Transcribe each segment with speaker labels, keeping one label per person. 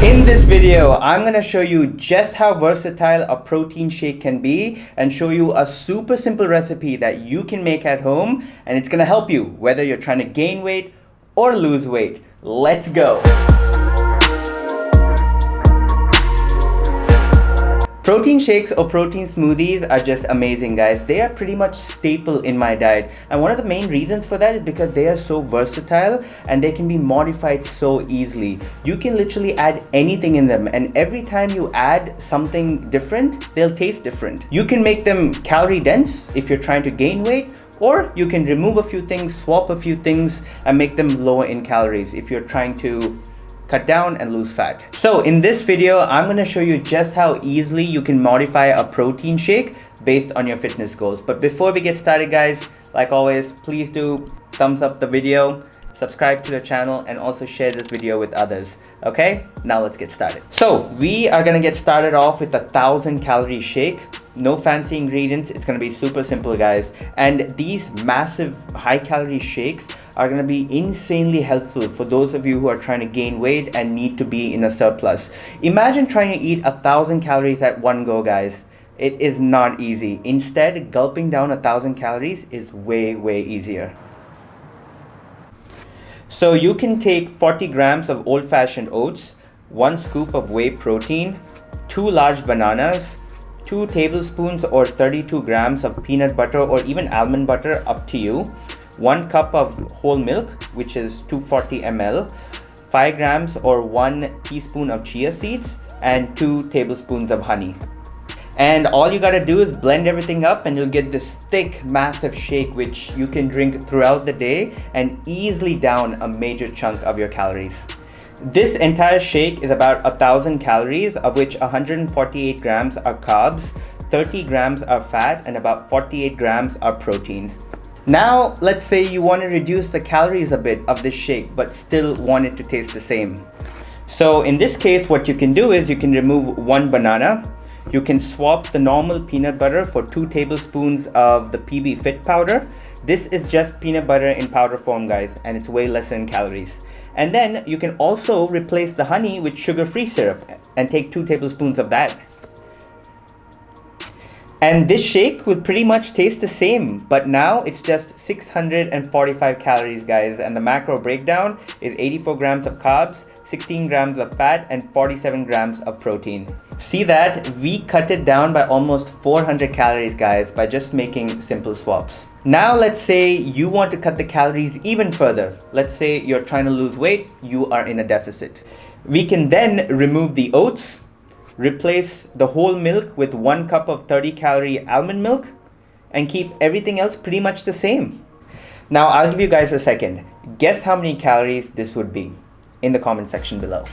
Speaker 1: In this video, I'm going to show you just how versatile a protein shake can be and show you a super simple recipe that you can make at home, and it's going to help you whether you're trying to gain weight or lose weight. Let's go! Protein shakes or protein smoothies are just amazing, guys. They are pretty much staple in my diet, and one of the main reasons for that is because they are so versatile and they can be modified so easily. You can literally add anything in them, and every time you add something different, they'll taste different. You can make them calorie dense if you're trying to gain weight, or you can remove a few things, swap a few things, and make them lower in calories if you're trying to cut down and lose fat. So in this video, I'm going to show you just how easily you can modify a protein shake based on your fitness goals. But before we get started, guys, like always, please do thumbs up the video, subscribe to the channel, and also share this video with others. Okay, now let's get started. So we are going to get started off with a 1,000-calorie shake. No fancy ingredients. It's going to be super simple, guys. And these massive high-calorie shakes are going to be insanely helpful for those of you who are trying to gain weight and need to be in a surplus. Imagine trying to eat 1,000 calories at one go, guys. It is not easy. Instead, gulping down 1,000 calories is way easier. So you can take 40 grams of old-fashioned oats, 1 scoop of whey protein, 2 large bananas, 2 tablespoons or 32 grams of peanut butter or even almond butter, up to you, 1 cup of whole milk, which is 240 ml, 5 grams or 1 teaspoon of chia seeds, and 2 tablespoons of honey. And all you gotta do is blend everything up and you'll get this thick, massive shake which you can drink throughout the day and easily down a major chunk of your calories. This entire shake is about 1,000 calories, of which 148 grams are carbs, 30 grams are fat, and about 48 grams are protein. Now, let's say you want to reduce the calories a bit of this shake, but still want it to taste the same. So in this case, what you can do is you can remove 1 banana. You can swap the normal peanut butter for 2 tablespoons of the PB Fit powder. This is just peanut butter in powder form, guys, and it's way less in calories. And then you can also replace the honey with sugar-free syrup and take 2 tablespoons of that. And this shake will pretty much taste the same, but now it's just 645 calories, guys, and the macro breakdown is 84 grams of carbs, 16 grams of fat, and 47 grams of protein. See that? We cut it down by almost 400 calories, guys, by just making simple swaps. Now let's say you want to cut the calories even further. Let's say you're trying to lose weight, you are in a deficit. We can then remove the oats, replace the whole milk with 1 cup of 30-calorie almond milk, and keep everything else pretty much the same. Now I'll give you guys a second. Guess how many calories this would be in the comment section below.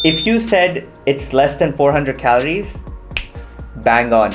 Speaker 1: If you said it's less than 400 calories, bang on.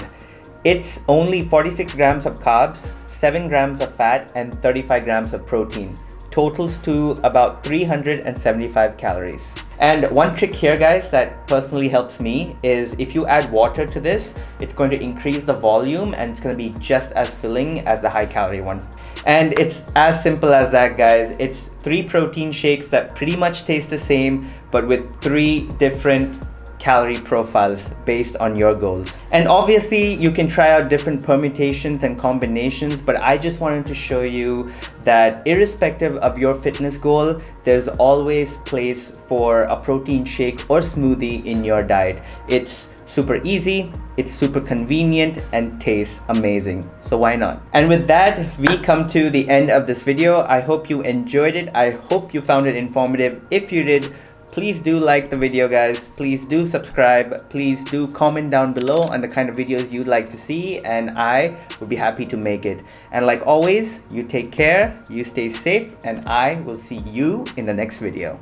Speaker 1: It's only 46 grams of carbs, 7 grams of fat, and 35 grams of protein. Totals to about 375 calories. And one trick here, guys, that personally helps me is if you add water to this, it's going to increase the volume and it's going to be just as filling as the high calorie one. And it's as simple as that, guys. It's 3 protein shakes that pretty much taste the same, but with 3 different calorie profiles based on your goals. And obviously you can try out different permutations and combinations, but I just wanted to show you that irrespective of your fitness goal, there's always place for a protein shake or smoothie in your diet. It's super easy, it's super convenient, and tastes amazing. So why not? And with that, we come to the end of this video. I hope you enjoyed it. I hope you found it informative. If you did, please do like the video, guys. Please do subscribe. Please do comment down below on the kind of videos you'd like to see, and I would be happy to make it. And like always, you take care, you stay safe, and I will see you in the next video.